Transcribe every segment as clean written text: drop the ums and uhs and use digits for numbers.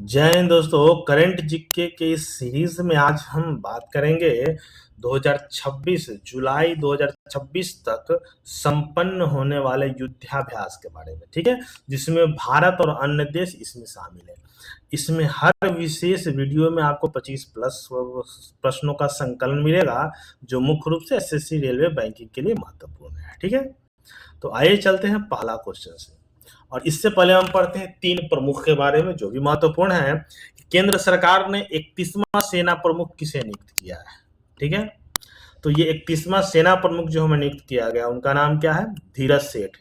जय हिंद दोस्तों। Current GK के इस सीरीज में आज हम बात करेंगे 2026 जुलाई 2026 तक संपन्न होने वाले युद्धाभ्यास के बारे में। ठीक है, जिसमें भारत और अन्य देश इसमें शामिल है। इसमें हर विशेष वीडियो में आपको 25 प्लस प्रश्नों का संकलन मिलेगा, जो मुख्य रूप से एसएससी रेलवे बैंकिंग के लिए महत्वपूर्ण है। ठीक है, तो आइए चलते हैं पहला क्वेश्चन से। और इससे पहले हम पढ़ते हैं तीन प्रमुख के बारे में जो भी महत्वपूर्ण है। केंद्र सरकार ने 31वां सेना प्रमुख किसे नियुक्त किया है? ठीक है, तो ये 31वां सेना प्रमुख जो हमें नियुक्त किया गया उनका नाम क्या है? धीरज सेठ।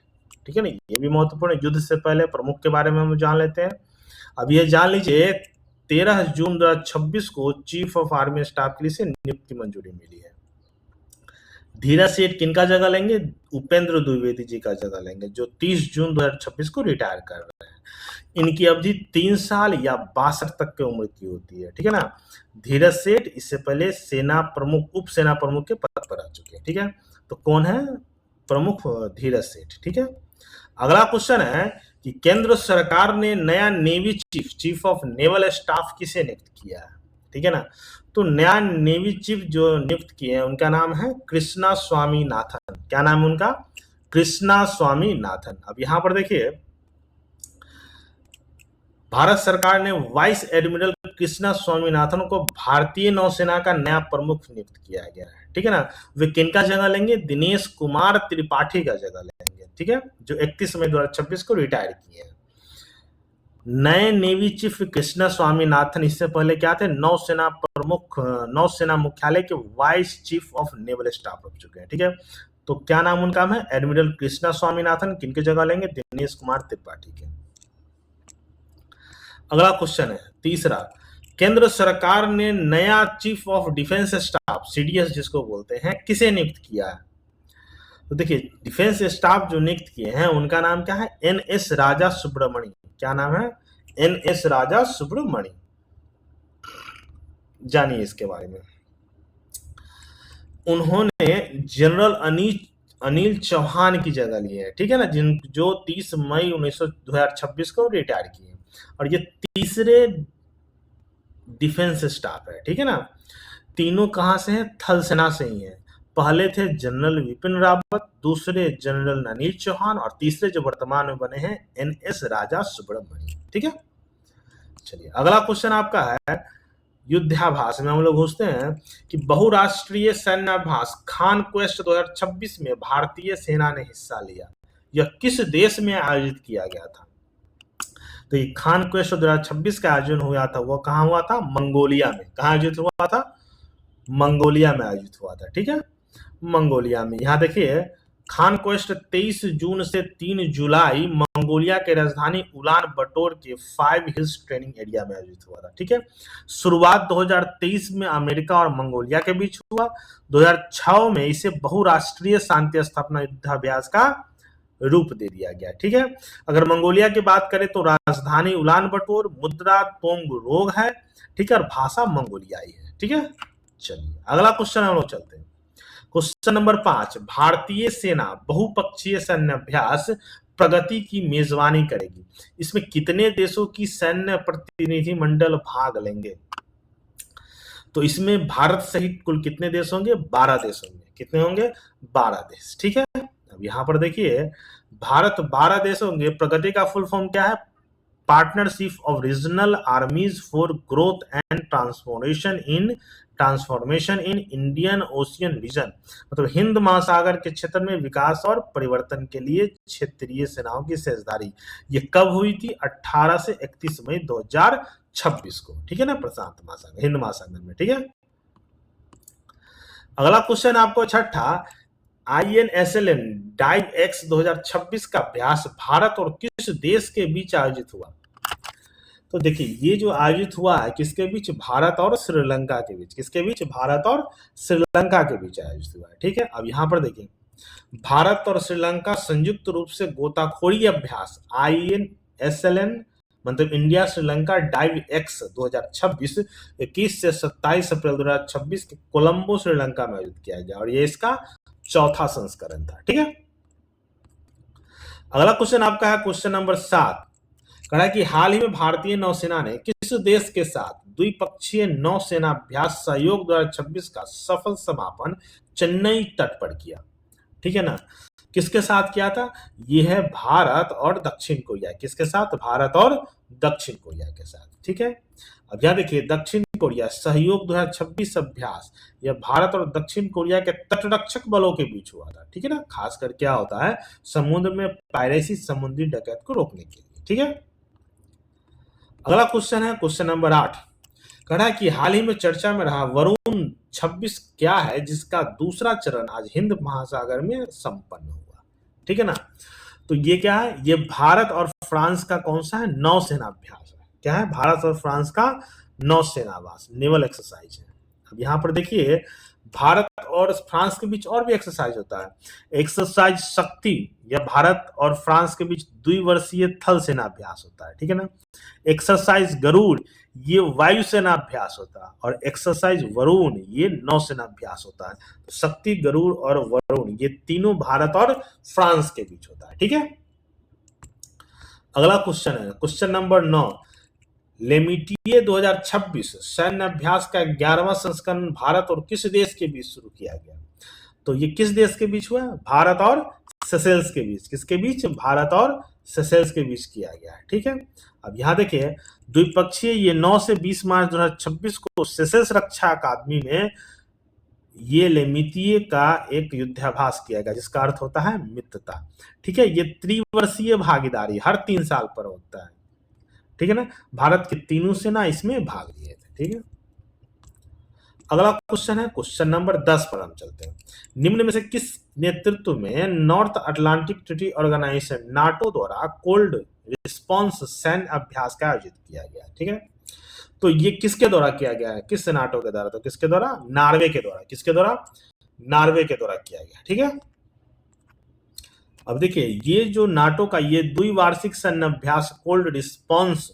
ठीक है ना, ये भी महत्वपूर्ण है। युद्ध से पहले प्रमुख के बारे में हम जान लेते हैं। अब ये जान लीजिए 13 जून 2026 को चीफ ऑफ आर्मी स्टाफ के लिए नियुक्ति मंजूरी मिली है। धीरज सेठ किनका जगह लेंगे? उपेंद्र द्विवेदी जी का जगह लेंगे, जो 30 जून 2026 को रिटायर कर रहे हैं। इनकी अवधि 3 साल या 62 तक की उम्र की होती है। ठीक है ना। धीरज सेठ इससे पहले सेना प्रमुख, उप सेना प्रमुख के पद पर आ चुके हैं। ठीक है, तो कौन है प्रमुख? धीरज सेठ। ठीक है, अगला क्वेश्चन है कि केंद्र सरकार ने नया navy chief of naval staff किसे नियुक्त किया है? ठीक है ना, तो नया नेवी चीफ जो नियुक्त किए हैं उनका नाम है कृष्णा स्वामीनाथन। क्या नाम है उनका? कृष्णा स्वामीनाथन। अब यहां पर देखिए, भारत सरकार ने वाइस एडमिरल कृष्णा स्वामीनाथन को भारतीय नौसेना का नया प्रमुख नियुक्त किया गया है। ठीक है ना, वे किनका जगह लेंगे? दिनेश कुमार त्रिपाठी का जगह लेंगे। ठीक है, जो 31 मई 2026 को रिटायर किए हैं। नए नेवी चीफ कृष्णा स्वामीनाथन इससे पहले क्या थे? नौसेना प्रमुख, नौसेना मुख्यालय के vice chief of naval staff रह चुके हैं। ठीक है, तो क्या नाम उनका है? एडमिरल कृष्णा स्वामीनाथन। किनके जगह लेंगे? दिनेश कुमार त्रिपाठी के। अगला क्वेश्चन है तीसरा, केंद्र सरकार ने नया chief of defence staff CDS जिसको बोलते हैं किसे नियुक्त किया है? तो देखिए, डिफेंस स्टाफ जो नियुक्त किए हैं उनका नाम क्या है? एनएस राजा सुब्रमणी। क्या नाम है? एनएस राजा सुब्रमणी। जानिए इसके बारे में। उन्होंने जनरल अनिल चौहान की जगह ली है। ठीक है ना, जो 30 मई 2026 को रिटायर किए। और ये तीसरे डिफेंस स्टाफ है। ठीक है ना, तीनों कहां से हैं? थल सेना से ही है। पहले थे जनरल विपिन रावत, दूसरे जनरल अनिल चौहान, और तीसरे जो वर्तमान में बने हैं एनएस राजा सुब्रमण्यम। ठीक है, चलिए अगला क्वेश्चन आपका है युद्धाभ्यास में हम लोग पूछते हैं कि बहुराष्ट्रीय सैन्याभ्यास खान क्वेस्ट 2026 में भारतीय सेना ने हिस्सा लिया। यह किस देश में आयोजित किया गया था? तो ये खान क्वेस्ट 2026 का आयोजन हुआ था, वो कहाँ हुआ था? मंगोलिया में। कहाँ आयोजित हुआ था? मंगोलिया में आयोजित हुआ था। ठीक है, मंगोलिया में। यहाँ देखिए, खान क्वेस्ट 23 जून से 3 जुलाई मंगोलिया के राजधानी उलान बटोर के 5 हिल्स ट्रेनिंग एरिया में आयोजित हुआ था। ठीक है, शुरुआत 2023 में अमेरिका और मंगोलिया के बीच हुआ। 2006 में इसे बहुराष्ट्रीय शांति स्थापना युद्धाभ्यास का रूप दे दिया गया। ठीक है, अगर मंगोलिया की बात करें तो राजधानी उलान बटोर, मुद्रा तोंग रोग है। ठीक है, और भाषा मंगोलियाई है। ठीक है, चलिए अगला क्वेश्चन हम लोग चलते हैं। क्वेश्चन नंबर 5, भारतीय सेना बहुपक्षीय सैन्य अभ्यास प्रगति की मेजबानी करेगी। इसमें कितने देशों की सैन्य प्रतिनिधि मंडल भाग लेंगे? तो इसमें भारत सहित कुल कितने देश होंगे? 12 देश होंगे। कितने होंगे? 12 देश। ठीक है, अब यहां पर देखिए, भारत 12 देश होंगे। प्रगति का फुल फॉर्म क्या है? Partnership of regional armies for growth and transformation in Indian Ocean region. मतलब हिंद महासागर के क्षेत्र में विकास और परिवर्तन के लिए क्षेत्रीय सेनाओं की साझेदारी। ये कब हुई थी? 18 से 31 मई 2026 को। ठीक है ना, प्रशांत महासागर, हिंद महासागर में। ठीक है, अगला क्वेश्चन आपको छठा, INSLN डाइव एक्स 2026 का अभ्यास भारत और किस देश के बीच आयोजित हुआ? तो देखिए, ये जो आयोजित हुआ है किसके बीच? भारत और श्रीलंका के बीच। किसके बीच? भारत और श्रीलंका के बीच आयोजित हुआ है। ठीक है, अब यहां पर देखिए, भारत और श्रीलंका संयुक्त रूप से गोताखोरी अभ्यास INSLN मतलब इंडिया श्रीलंका डाइव एक्स 2026 21 से 27 अप्रैल 2026 के कोलंबो श्रीलंका में आयोजित किया गया, और ये इसका चौथा संस्करण था। ठीक है, अगला क्वेश्चन आपका है क्वेश्चन नंबर 7, कहा कि हाल ही में भारतीय नौसेना ने किस देश के साथ द्विपक्षीय नौसेना अभ्यास सहयोग 2026 का सफल समापन चेन्नई तट पर किया। ठीक है ना, किसके साथ किया था? ये है भारत और दक्षिण कोरिया। किसके साथ? भारत और दक्षिण कोरिया के साथ। ठीक है, अब यहां देखिए दक्षिण कोरिया सहयोग 2026 अभ्यास, यह भारत और दक्षिण कोरिया के तटरक्षक बलों के बीच हुआ था। ठीक है ना, खासकर क्या होता है, समुद्र में पायरेसी, समुद्री डकैत को रोकने के लिए। ठीक है, अगला क्वेश्चन है क्वेश्चन नंबर 8। कहा कि हाल ही में चर्चा में रहा वरुण 26 क्या है जिसका दूसरा चरण आज हिंद महासागर में संपन्न हुआ। ठीक है ना, तो ये क्या है, ये भारत और फ्रांस का कौन सा है? नौसेना अभ्यास है। क्या है? भारत और फ्रांस का नौसेना अभ्यास, नेवल एक्सरसाइज है। अब यहां पर देखिए भारत और फ्रांस के बीच और भी एक्सरसाइज होता है। एक्सरसाइज शक्ति या भारत और फ्रांस के बीच द्विवर्षीय थल सेना अभ्यास होता है। ठीक है ना, एक्सरसाइज गरुड़ ये वायुसेना अभ्यास होता है, और एक्सरसाइज वरुण ये नौसेना अभ्यास होता है। तो शक्ति, गरुड़ और वरुण ये तीनों भारत और फ्रांस के बीच होता है। ठीक है, अगला क्वेश्चन है क्वेश्चन नंबर 9। लेमिटिए 2026 सैन्य अभ्यास का 11वां संस्करण भारत और किस देश के बीच शुरू किया गया? तो ये किस देश के बीच हुआ? भारत और सेशेल्स के बीच। किसके बीच? भारत और सेशेल्स के बीच किया गया है। ठीक है, अब यहां देखिए द्विपक्षीय ये 9 से 20 मार्च 2026 को सेशेल्स रक्षा अकादमी में ये लेमितिए का एक युद्धाभ्यास किया गया, जिसका अर्थ होता है मित्रता। ठीक है, ये त्रिवर्षीय भागीदारी हर 3 साल पर होता है। ठीक है ना, भारत की तीनों सेना इसमें भाग लिए थे। ठीक है, अगला क्वेश्चन है क्वेश्चन नंबर 10 पर हम चलते हैं। निम्न में से किस नेतृत्व में north Atlantic treaty organisation NATO द्वारा कोल्ड रिस्पॉन्स सैन्य अभ्यास का आयोजित किया गया? ठीक है, तो ये किसके द्वारा किया गया है? किस नाटो के द्वारा? तो किसके द्वारा? नॉर्वे के द्वारा। किसके द्वारा? नॉर्वे के द्वारा किया गया। ठीक है, अब देखिए ये जो नाटो का ये द्विवार्षिक सैन्य अभ्यास कोल्ड रिस्पॉन्स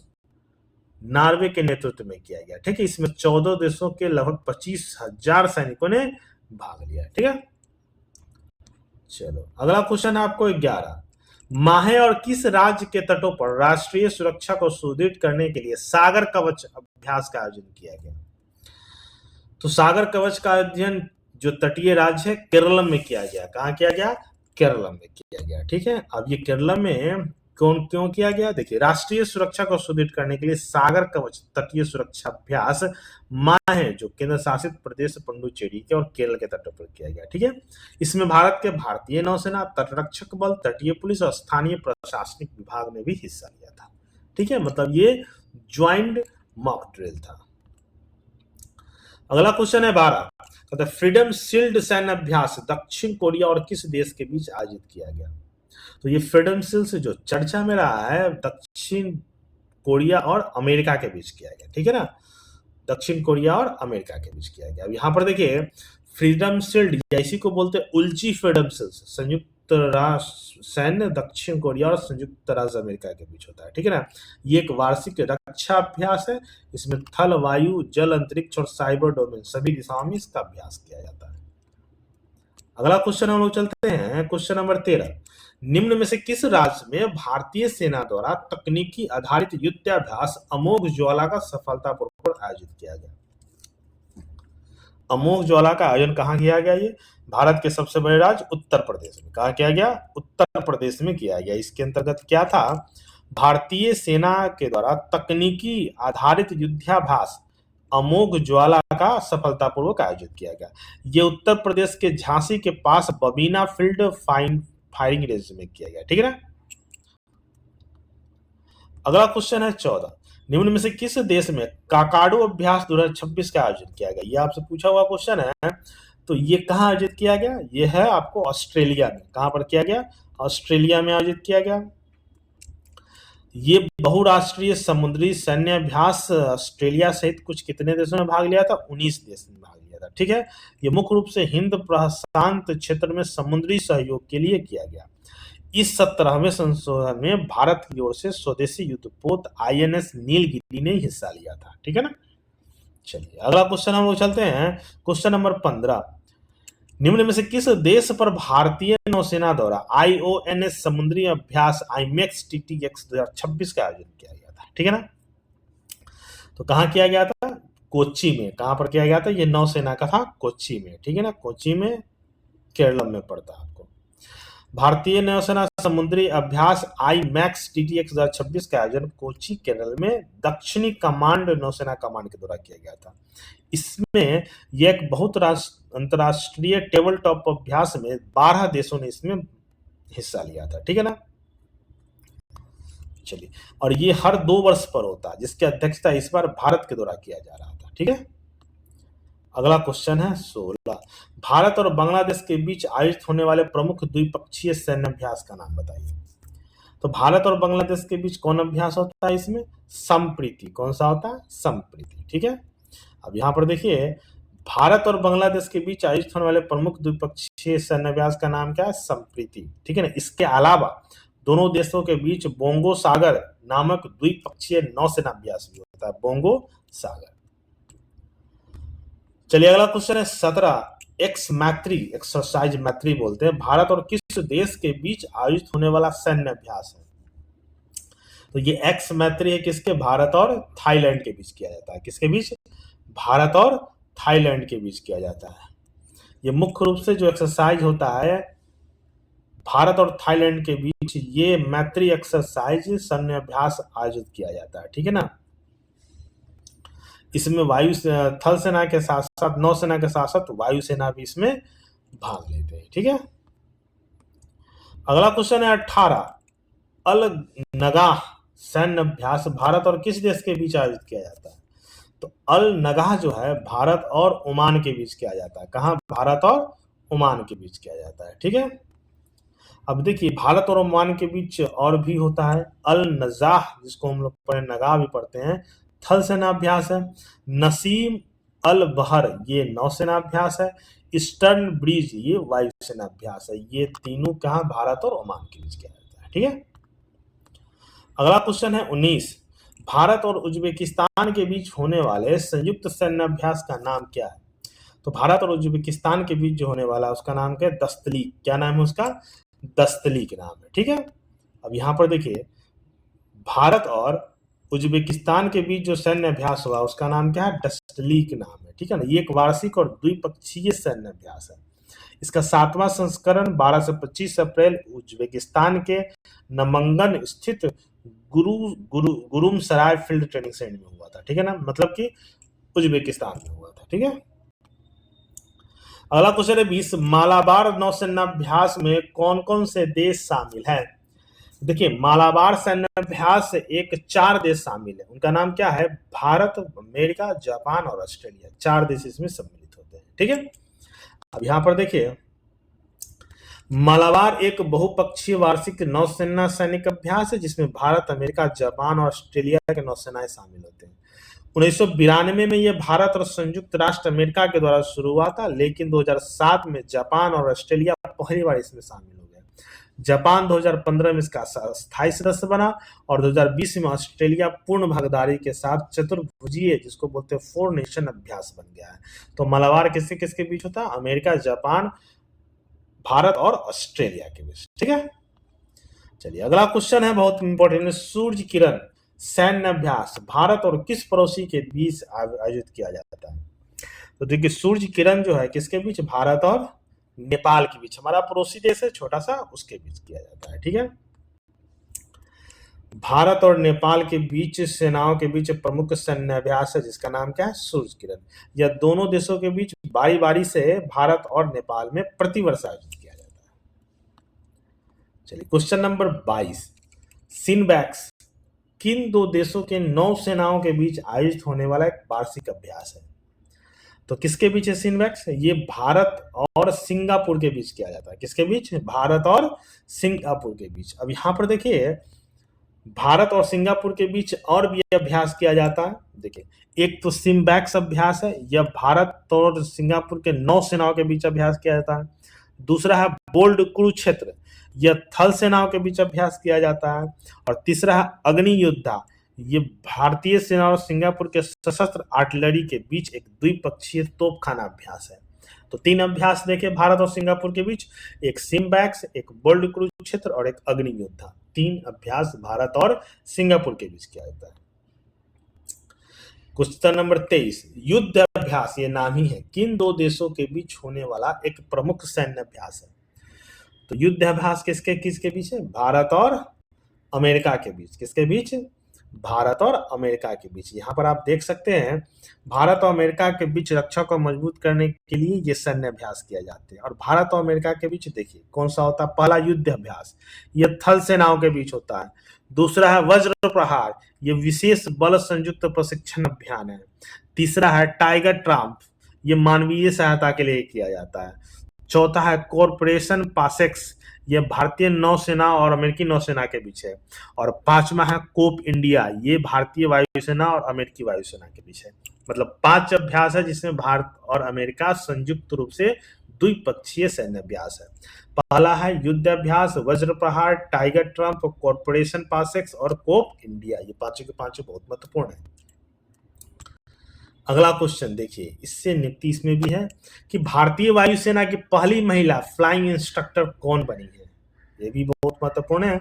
नॉर्वे के नेतृत्व में किया गया। ठीक है, इसमें 14 देशों के लगभग 25,000 सैनिकों ने भाग लिया। ठीक है, चलो अगला क्वेश्चन है आपको 11। माहे और किस राज्य के तटों पर राष्ट्रीय सुरक्षा को सुदृढ़ करने के लिए सागर कवच अभ्यास का आयोजन किया गया? तो सागर कवच का अध्ययन जो तटीय राज्य है केरल में किया गया। कहाँ किया गया? केरल में किया गया। ठीक है, अब ये केरल में कौन क्यों किया गया? देखिए राष्ट्रीय सुरक्षा को सुदृढ़ करने के लिए सागर कवच तटीय सुरक्षा अभ्यास माहे जो केंद्र शासित प्रदेश पुडुचेरी के और केरल के तटों पर किया गया। ठीक है, इसमें भारत के भारतीय नौसेना, तटरक्षक बल, तटीय पुलिस और स्थानीय प्रशासनिक विभाग ने भी हिस्सा लिया था। ठीक है, मतलब ये ज्वाइंट मॉक ड्रिल था। अगला क्वेश्चन है 12। तो फ्रीडम शील्ड सैन्य अभ्यास दक्षिण कोरिया और किस देश के बीच आयोजित किया गया? तो ये फ्रीडम शील्ड से जो चर्चा में रहा है दक्षिण कोरिया और अमेरिका के बीच किया गया। ठीक है ना, दक्षिण कोरिया और अमेरिका के बीच किया गया। अब यहाँ पर देखिए फ्रीडम शील्ड या इसी को बोलते हैं उल्ची फ्रीडम शील्ड, संयुक्त राष्ट्र सैन्य दक्षिण कोरिया और संयुक्त राज्य अमेरिका के बीच होता है। ठीक है ना, ये एक वार्षिक रक्षा अभ्यास है। इसमें थल, वायु, जल, अंतरिक्ष और साइबर डोमेन सभी दिशाओं में इसका अभ्यास किया जाता है। अगला क्वेश्चन हम लोग चलते हैं क्वेश्चन नंबर 13। निम्न में से किस राज्य में भारतीय सेना द्वारा तकनीकी आधारित युद्धाभ्यास अमोघ ज्वाला का सफलतापूर्वक आयोजित किया गया? अमोघ ज्वाला का आयोजन कहाँ किया गया? ये भारत के सबसे बड़े राज्य उत्तर प्रदेश में। कहाँ किया गया? उत्तर प्रदेश में किया गया। इसके अंतर्गत क्या था? भारतीय सेना के द्वारा तकनीकी आधारित युद्धाभ्यास अमोघ ज्वाला का सफलतापूर्वक आयोजित किया गया। ये उत्तर प्रदेश के झांसी के पास बबीना फील्ड फायरिंग रेंज में किया गया। ठीक है ना, अगला क्वेश्चन है 14। निम्न में से किस देश में काकाडो अभ्यास 2026 का आयोजन किया गया? ये आपसे पूछा हुआ क्वेश्चन है। तो ये कहाँ आयोजित किया गया? ये है आपको ऑस्ट्रेलिया में। कहाँ पर किया गया? ऑस्ट्रेलिया में आयोजित किया गया। ये बहुराष्ट्रीय समुद्री सैन्य अभ्यास ऑस्ट्रेलिया सहित कुछ कितने देशों में भाग लिया था? 19 देश ने भाग लिया था। ठीक है, ये मुख्य रूप से हिंद प्रशांत क्षेत्र में समुद्री सहयोग के लिए किया गया। इस 17वें संशोधन में भारत की ओर से स्वदेशी युद्धपोत INS नीलगिरी ने हिस्सा लिया था। ठीक है ना, चलिए अगला क्वेश्चन हम लोग चलते हैं क्वेश्चन नंबर 15। निम्न में से किस देश पर भारतीय नौसेना द्वारा IONS समुद्री अभ्यास IMEX TTX 2026 का आयोजन किया गया था, ठीक है ना। तो कहाँ किया गया था? कोच्चि में। कहाँ पर किया गया था? ये नौसेना का था कोच्चि में, ठीक है ना। कोच्चि में केरल में पड़ता है आपको। भारतीय नौसेना समुद्री अभ्यास IMEX TTX 2026 का आयोजन कोच्चि केरल में दक्षिणी कमांड नौसेना कमांड के द्वारा किया गया था। इसमें यह एक बहुत अंतरराष्ट्रीय टेबल टॉप अभ्यास में 12 देशों ने इसमें हिस्सा लिया था, ठीक है ना। चलिए, और ये हर 2 वर्ष पर होता है, जिसकी अध्यक्षता इस बार भारत के द्वारा किया जा रहा था, ठीक है। अगला क्वेश्चन है 16। भारत और बांग्लादेश के बीच आयोजित होने वाले प्रमुख द्विपक्षीय सैन्य अभ्यास का नाम बताइए। तो भारत और बांग्लादेश के बीच कौन अभ्यास होता है? इसमें संप्रीति। कौन सा होता है? संप्रीति, ठीक है। अब यहाँ पर देखिए, भारत और बांग्लादेश के बीच आयोजित होने वाले प्रमुख द्विपक्षीय सैन्य अभ्यास का नाम क्या है? संप्रीति, ठीक है ना। इसके अलावा दोनों देशों के बीच बोंगो सागर नामक द्विपक्षीय नौसेना अभ्यास भी होता है, बोंगो सागर। चलिए, अगला क्वेश्चन है 17। एक्स मैत्री, एक्सरसाइज मैत्री बोलते हैं, भारत और किस देश के बीच आयोजित होने वाला सैन्य अभ्यास है? तो ये एक्स मैत्री है किसके? भारत और थाईलैंड के बीच किया जाता है। किसके बीच? भारत और थाईलैंड के बीच किया जाता है। ये मुख्य रूप से जो एक्सरसाइज होता है भारत और थाईलैंड के बीच, ये मैत्री एक्सरसाइज सैन्य अभ्यास आयोजित किया जाता है, ठीक है ना। इसमें थल सेना के साथ साथ नौसेना के साथ साथ वायुसेना भी इसमें भाग लेते हैं, ठीक है। अगला क्वेश्चन है 18। अल नगाह सैन्य अभ्यास भारत और किस देश के बीच आयोजित किया जाता है? तो अल नगाह जो है भारत और ओमान के बीच किया जाता है। कहाँ? भारत और ओमान के बीच किया जाता है, ठीक है। अब देखिए, भारत और ओमान के बीच और भी होता है अल नजाह, जिसको हम लोग पढ़े नगाह भी पढ़ते हैं, थल सेना अभ्यास है। नसीम अल बहर, ये नौसेना अभ्यास है। ईस्टर्न ब्रिज, ये वायुसेना अभ्यास है। ये तीनों कहाँ? भारत और ओमान के बीच किया जाता है, ठीक है। अगला क्वेश्चन है 19। भारत और उज्बेकिस्तान के बीच होने वाले संयुक्त सैन्य अभ्यास का नाम क्या है? तो भारत और उज्बेकिस्तान के बीच जो होने वाला है उसका नाम क्या है? दस्तलीक। क्या नाम है उसका? दस्तलीक नाम है, ठीक है। अब यहाँ पर देखिए, भारत और उज्बेकिस्तान के बीच जो सैन्य अभ्यास हुआ उसका नाम क्या है? दस्तलीक नाम है, ठीक है ना। ये एक वार्षिक और द्विपक्षीय सैन्य अभ्यास है। इसका 7वां संस्करण 12 से 25 अप्रैल उज्बेकिस्तान के नमंगन स्थित गुरुमसराय फील्ड ट्रेनिंग सेंटर में हुआ था, ठीक है ना। मतलब कि उज्बेकिस्तान में हुआ था, ठीक है। अगला क्वेश्चन है 20। मालाबार नौसेना अभ्यास में कौन कौन से देश शामिल हैं? देखिए, मालाबार सैन्य अभ्यास से 4 देश शामिल है। उनका नाम क्या है? भारत, अमेरिका, जापान और ऑस्ट्रेलिया। 4 देश इसमें सम्मिलित होते हैं, ठीक है। अब यहाँ पर देखिए, मालाबार एक बहुपक्षीय वार्षिक नौसेना सैनिक अभ्यास है जिसमें भारत, अमेरिका, जापान और ऑस्ट्रेलिया के नौसेनाएं शामिल होते हैं। 1992 में यह भारत और संयुक्त राष्ट्र अमेरिका के द्वारा शुरू हुआ था, लेकिन 2007 में जापान और ऑस्ट्रेलिया पहली बार इसमें शामिल हो गए। जापान 2015 में इसका स्थायी सदस्य बना और 2020 में ऑस्ट्रेलिया पूर्ण भागीदारी के साथ चतुर्भुजीय, जिसको बोलते हैं 4 नेशन अभ्यास बन गया है। तो मालाबार किसके किसके बीच होता है? अमेरिका, जापान, भारत और ऑस्ट्रेलिया के बीच, ठीक है। चलिए, अगला क्वेश्चन है बहुत इंपॉर्टेंट। सूर्य किरण सैन्य अभ्यास भारत और किस पड़ोसी के बीच आयोजित किया जाता है? तो देखिए, सूर्य किरण जो है किसके बीच? भारत और नेपाल के बीच। हमारा पड़ोसी देश है छोटा सा, उसके बीच किया जाता है, ठीक है। भारत और नेपाल के बीच सेनाओं के बीच प्रमुख सैन्य अभ्यास है जिसका नाम क्या है? सूर्य किरण। यह दोनों देशों के बीच बारी बारी से भारत और नेपाल में प्रतिवर्ष आयोजित किया जाता है। चलिए, क्वेश्चन नंबर 22। सिनबैक्स किन 2 देशों के नौसेनाओं के बीच आयोजित होने वाला एक वार्षिक अभ्यास है? तो किसके बीच है सिनबैक्स? ये भारत और सिंगापुर के बीच किया जाता है। किसके बीच? भारत और सिंगापुर के बीच। अब यहाँ पर देखिए, भारत और सिंगापुर के बीच और भी अभ्यास किया जाता है। देखिए, एक तो सिम्बैक्स अभ्यास है, यह भारत और सिंगापुर के नौसेनाओं के बीच अभ्यास किया जाता है। दूसरा है बोल्ड कुरुक्षेत्र, यह थल सेनाओं के बीच अभ्यास किया जाता है। और तीसरा है अग्नि योद्धा, ये भारतीय सेना और सिंगापुर के सशस्त्र आर्टिलरी के बीच एक द्विपक्षीय तोपखाना अभ्यास है। तो 3 अभ्यास देखे भारत और सिंगापुर के बीच, एक सिम्बैक्स, एक बोल्ड क्रूज क्षेत्र और एक अग्नि योद्धा। 3 अभ्यास भारत और सिंगापुर के बीच किया जाता है। क्वेश्चन नंबर 23, युद्ध अभ्यास, ये नाम ही है, किन 2 देशों के बीच होने वाला एक प्रमुख सैन्य अभ्यास है? तो युद्ध अभ्यास किसके किसके बीच है? भारत और अमेरिका के बीच। किसके बीच? भारत और अमेरिका के बीच। यहाँ पर आप देख सकते हैं भारत और अमेरिका के बीच रक्षा को मजबूत करने के लिए ये सैन्य अभ्यास किया जाते हैं। और भारत और अमेरिका के बीच देखिए कौन सा होता है? पहला युद्ध अभ्यास, ये थल सेनाओं के बीच होता है। दूसरा है वज्र प्रहार, ये विशेष बल संयुक्त प्रशिक्षण अभियान है। तीसरा है टाइगर ट्रांप, ये मानवीय सहायता के लिए किया जाता है। चौथा है कॉर्पोरेशन पासेक्स, ये भारतीय नौसेना और अमेरिकी नौसेना के बीच है। और 5वां है कोप इंडिया, ये भारतीय वायुसेना और अमेरिकी वायुसेना के बीच है। मतलब 5 अभ्यास है जिसमें भारत और अमेरिका संयुक्त रूप से द्विपक्षीय सैन्य अभ्यास है। पहला है युद्ध अभ्यास, वज्र प्रहार, टाइगर ट्रम्प, कॉर्पोरेशन पासेक्स और कोप इंडिया। ये पांचों के पांचों बहुत महत्वपूर्ण है। अगला क्वेश्चन देखिए, इससे नियुक्ति इसमें भी है कि भारतीय वायुसेना की पहली महिला फ्लाइंग इंस्ट्रक्टर कौन बनी है? ये भी बहुत महत्वपूर्ण है।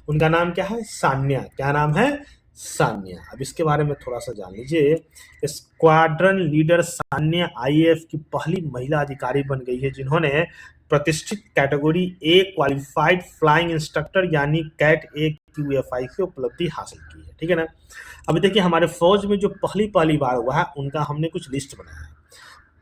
उनका नाम क्या है? सान्या। क्या नाम है? सान्या। अब इसके बारे में थोड़ा सा जान लीजिए। स्क्वाड्रन लीडर सान्या आईएएफ की पहली महिला अधिकारी बन गई है जिन्होंने प्रतिष्ठित category A qualified flying instructor यानी कैट ए क्यूएफआई की उपलब्धि हासिल की है। ठीक है ना? अभी देखिए हमारे फौज में जो पहली बार हुआ है उनका हमने कुछ लिस्ट बनाया है।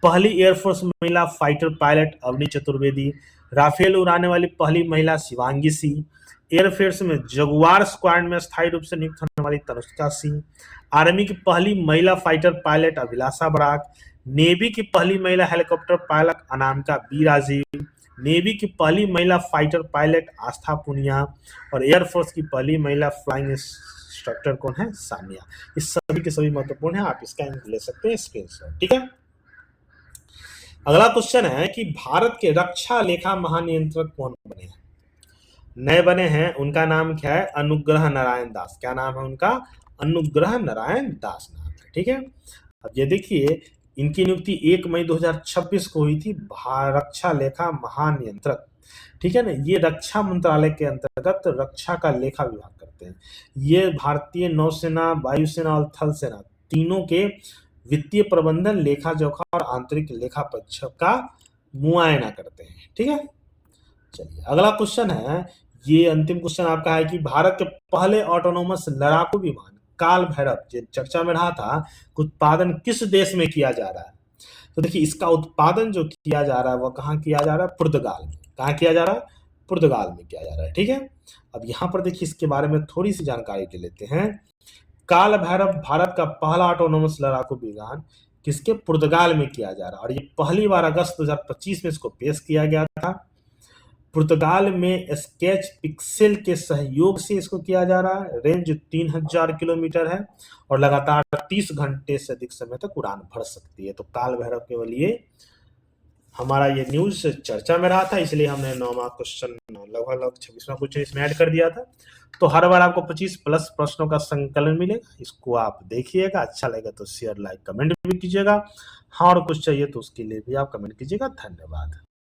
पहली एयरफोर्स महिला fighter pilot Avani Chaturvedi, Rafale उड़ाने वाली पहली महिला शिवांगी सिंह, एयरफोर्स में जगुआर स्क्वाड में स्थायी रूप से नियुक्त होने वाली तनुष्का सिंह, आर्मी की पहली महिला fighter pilot Abhilasha Barak, navy की पहली महिला helicopter pilot Anamika B Rajeev, navy की पहली महिला फाइटर पायलट आस्था पुनिया और एयरफोर्स की पहली महिला फ्लाइंग इंस्ट्रक्टर कौन है? सानिया। इस सभी के सभी महत्वपूर्ण है, आप इसका ले सकते हैं स्क्रीनशॉट। ठीक है, अगला क्वेश्चन है कि भारत के रक्षा लेखा महानियंत्रक कौन बने हैं? नए बने हैं, उनका नाम क्या है? अनुग्रह नारायण दास। क्या नाम है उनका? अनुग्रह नारायण दास नाम है। ठीक है, अब ये देखिए इनकी नियुक्ति 1 मई 2026 को हुई थी, रक्षा लेखा महानियंत्रक। ठीक है ना, ये रक्षा मंत्रालय के अंतर्गत रक्षा का लेखा विभाग करते हैं। ये भारतीय नौसेना, वायुसेना और थल सेना तीनों के वित्तीय प्रबंधन, लेखा जोखा और आंतरिक लेखा परीक्षक का मुआयना करते हैं। ठीक है, चलिए अगला क्वेश्चन है, ये अंतिम क्वेश्चन आपका है कि भारत के पहले ऑटोनोमस लड़ाकू विमान काल भैरव जो चर्चा में रहा था, उत्पादन किस देश में किया जा रहा है? तो देखिए इसका उत्पादन जो किया जा रहा है वह कहाँ किया जा रहा है? पुर्तगाल में। कहाँ किया जा रहा है? पुर्तगाल में किया जा रहा है। ठीक है, अब यहाँ पर देखिए इसके बारे में थोड़ी सी जानकारी ले लेते हैं। काल भैरव भारत का पहला ऑटोनोमस लड़ाकू विमान किसके? पुर्तगाल में किया जा रहा है और ये पहली बार अगस्त 2025 में इसको पेश किया गया था। पुर्तगाल में स्केच पिक्सेल के सहयोग से इसको किया जा रहा है। रेंज 3000 किलोमीटर है और लगातार 30 घंटे से अधिक समय तक उड़ान भर सकती है। तो काल भैरव के लिए हमारा ये न्यूज चर्चा में रहा था, इसलिए हमने 9वां क्वेश्चन लगभग 26वां क्वेश्चन इसमें ऐड कर दिया था। तो हर बार आपको 25 प्लस प्रश्नों का संकलन मिलेगा, इसको आप देखिएगा। अच्छा लगेगा तो शेयर, लाइक, कमेंट भी कीजिएगा। हाँ, और कुछ चाहिए तो उसके लिए भी आप कमेंट कीजिएगा। धन्यवाद।